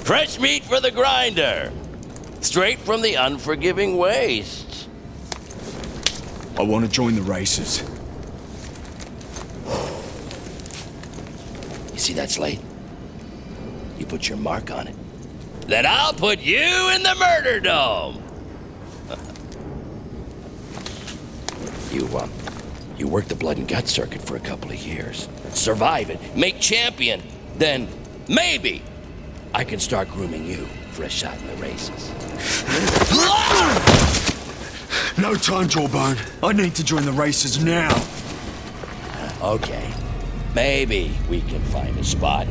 Fresh meat for the grinder. Straight from the unforgiving wastes. I want to join the races. You see that slate? You put your mark on it. Then I'll put you in the murder dome. You work the blood and gut circuit for a couple of years. Survive it, make champion. Then maybe I can start grooming you for a shot in the races. No time, Jawbone. I need to join the races now. Okay. Maybe we can find a spot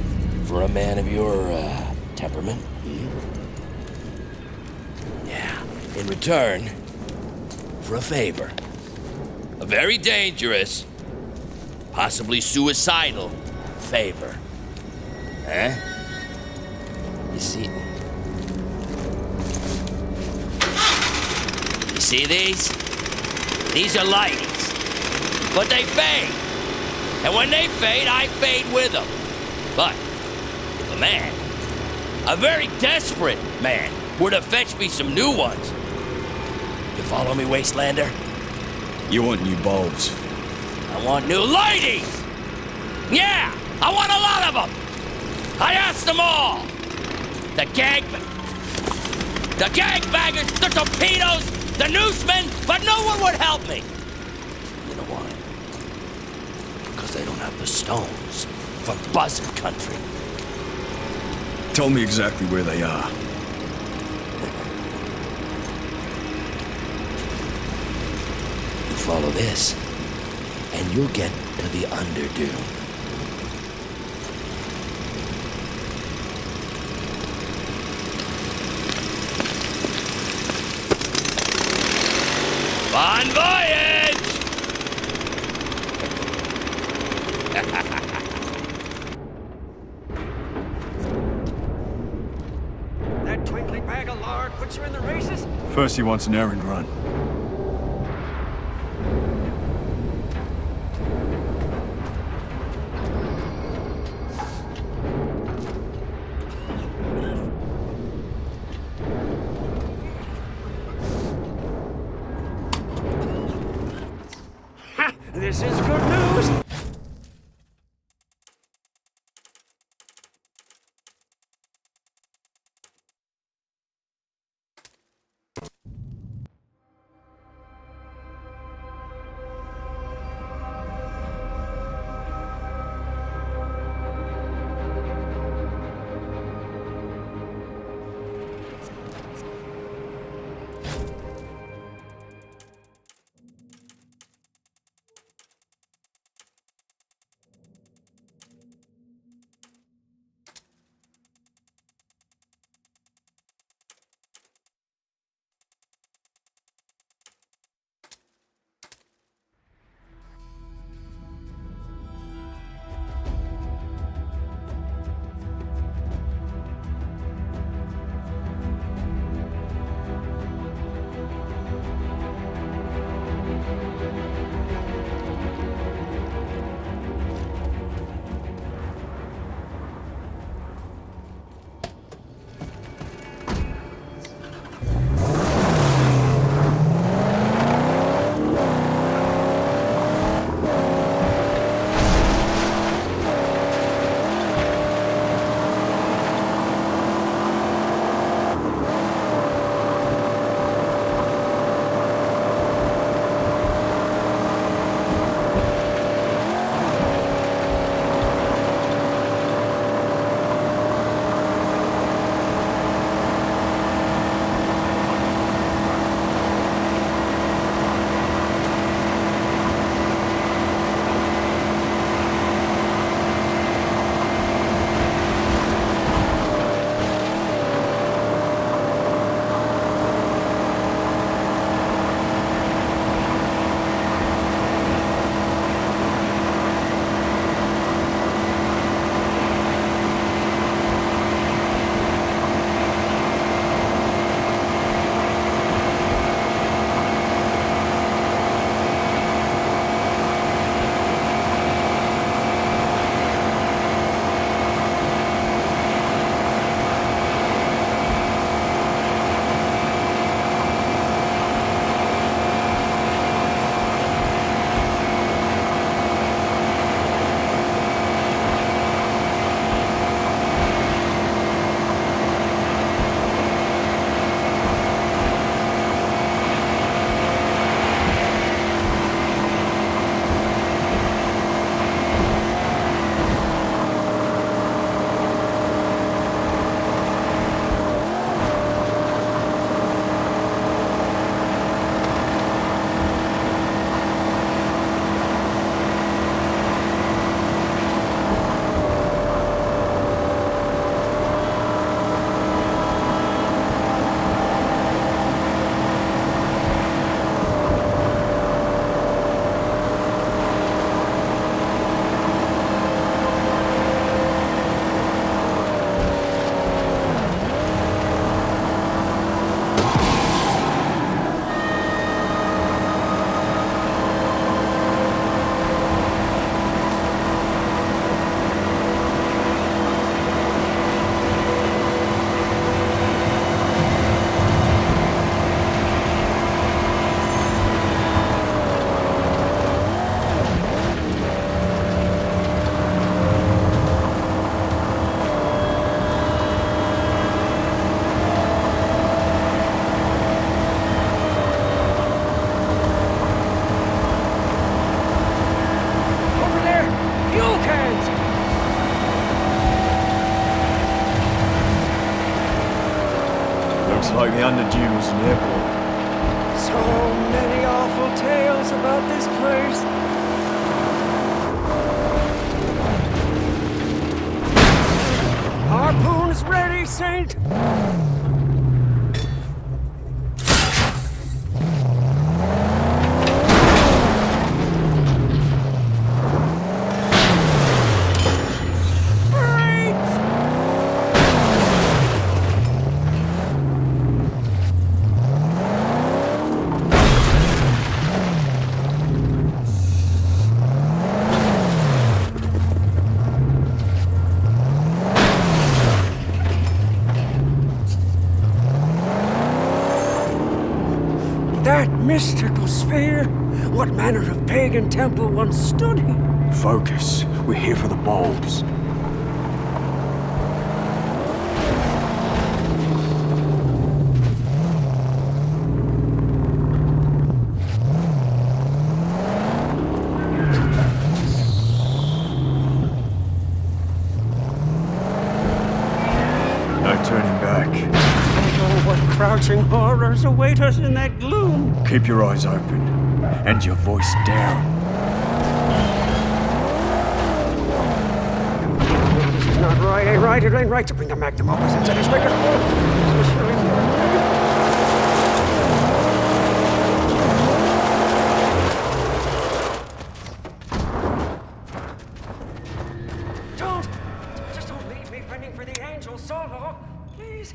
for a man of your, temperament. Yeah. In return, for a favor. A very dangerous, possibly suicidal favor. Huh? You see these? These are lighties. But they fade. And when they fade, I fade with them. But if a man, a very desperate man, were to fetch me some new ones, you follow me, Wastelander? You want new bulbs? I want new ladies! Yeah! I want a lot of them! I asked them all! The gangbangers, the torpedoes, the newsmen, but no one would help me! You know why? Because they don't have the stones from Buzzard Country. Tell me exactly where they are. Follow this, and you'll get to the Underdune. Bon voyage! That twinkling bag of lard puts you in the races? First he wants an errand run. This is good news! like the underdues in the airport. So many awful tales about this place. Harpoon's ready, Saint. That mystical sphere? What manner of pagan temple once stood here? Focus. We're here for the bulbs. No turning back. Oh, what crouching horrors await us in that gloom! Keep your eyes open and your voice down. This is not right, ain't right. It ain't right to bring the magnum opus into this record. Just don't leave me fending for the angel solo, please.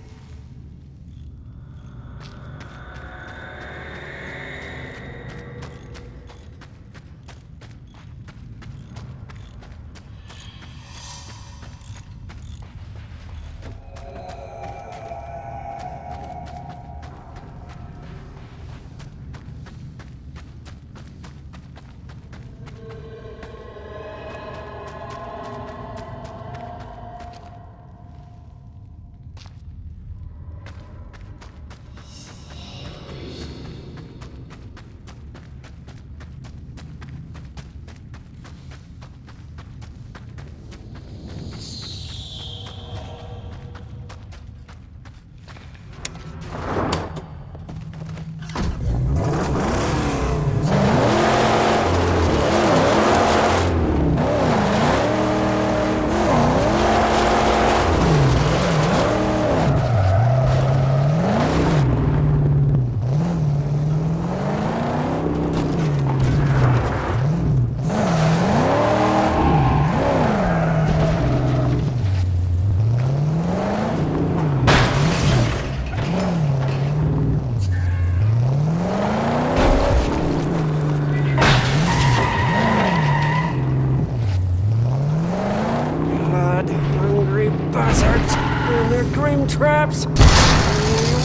Blood-hungry buzzards and their grim traps. Be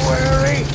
wary.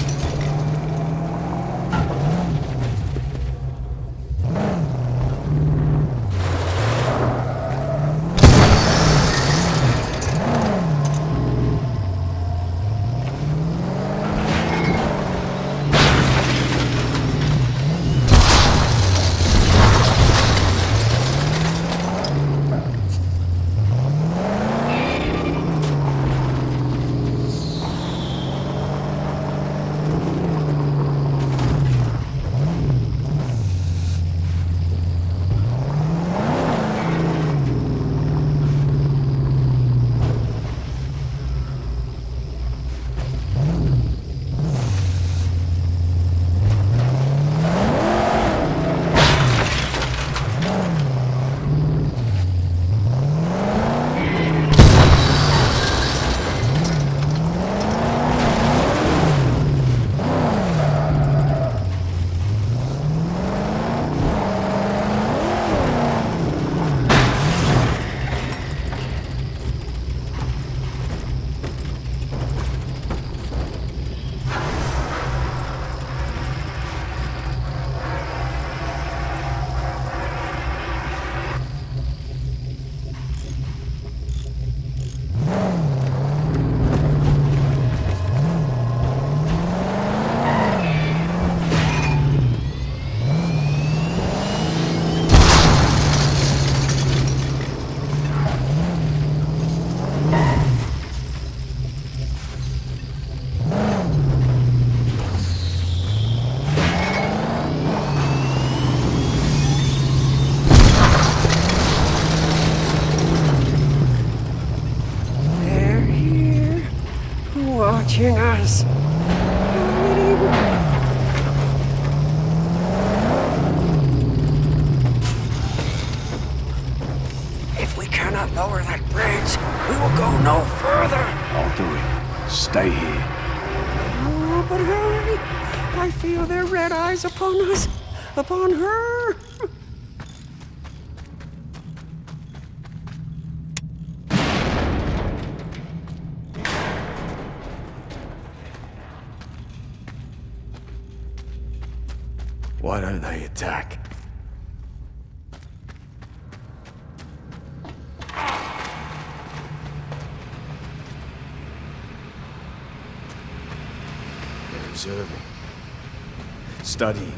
watching us. If we cannot lower that bridge, we will go no further. I'll do it. Stay here. Oh, but hurry! I feel their red eyes upon us, upon her. Why don't they attack? They're observing, studying me.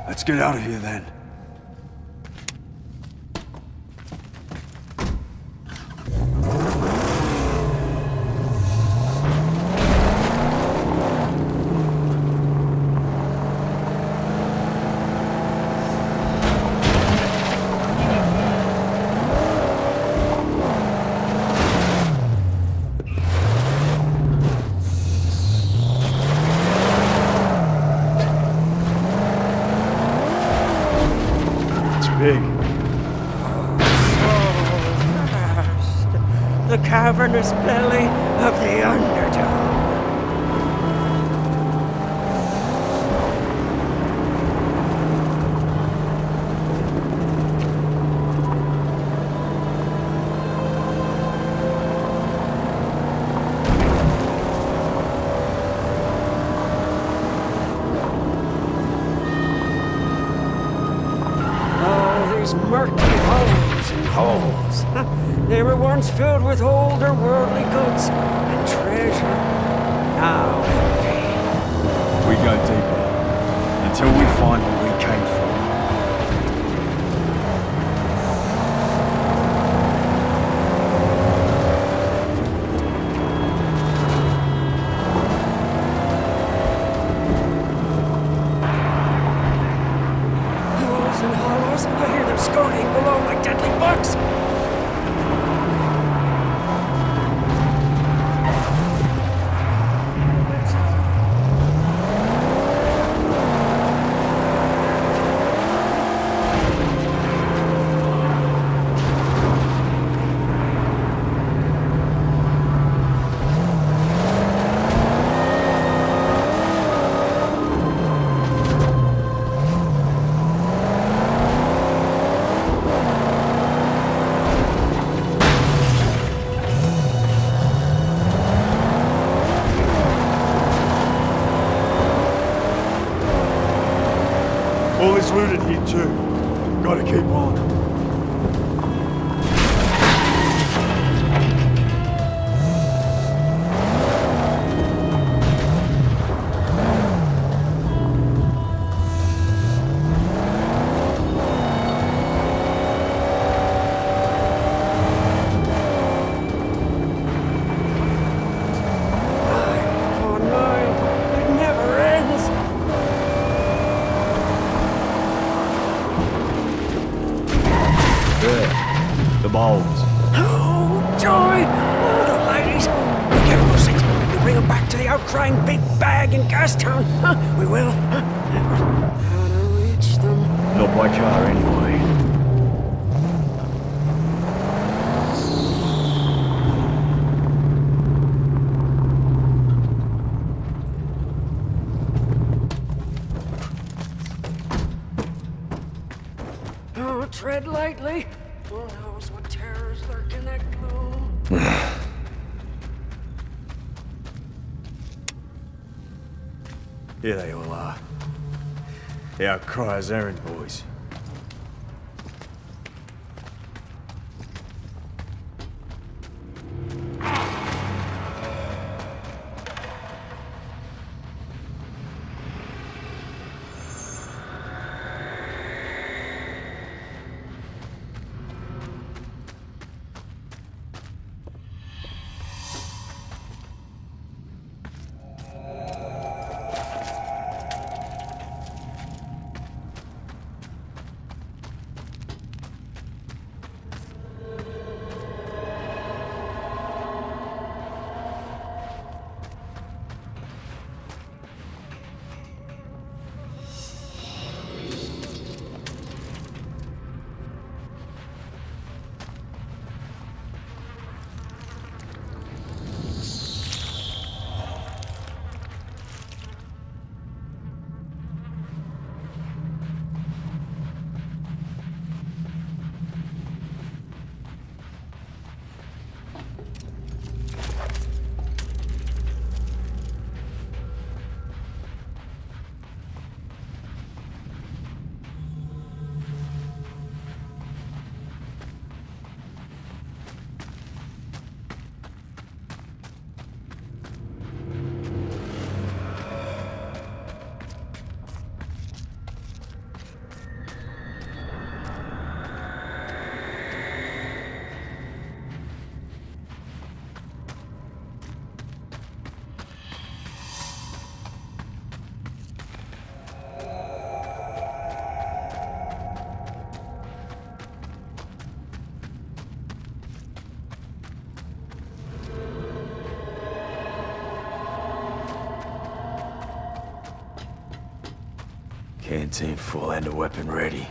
Let's get out of here then. Big. The cavernous belly of the Underdog. Murky hollows and holes. They were once filled with older worldly goods and treasure. Now empty. We go deeper until we find where we came from. Holes and hollows. I hear them scurrying below like deadly bugs. All is looted here too. Gotta keep on. Upon mine, it never ends. There. The bowls. Oh, joy! Oh, the ladies! We get them those things. We bring them back to the outcrying big bag in Gastown. Huh? We will. Huh? How to reach them? Not by car anyway. Oh, tread lightly. Who knows what terrors lurk in that gloom? Here they all are. The Outcryers errand boys. Canteen full and a weapon ready.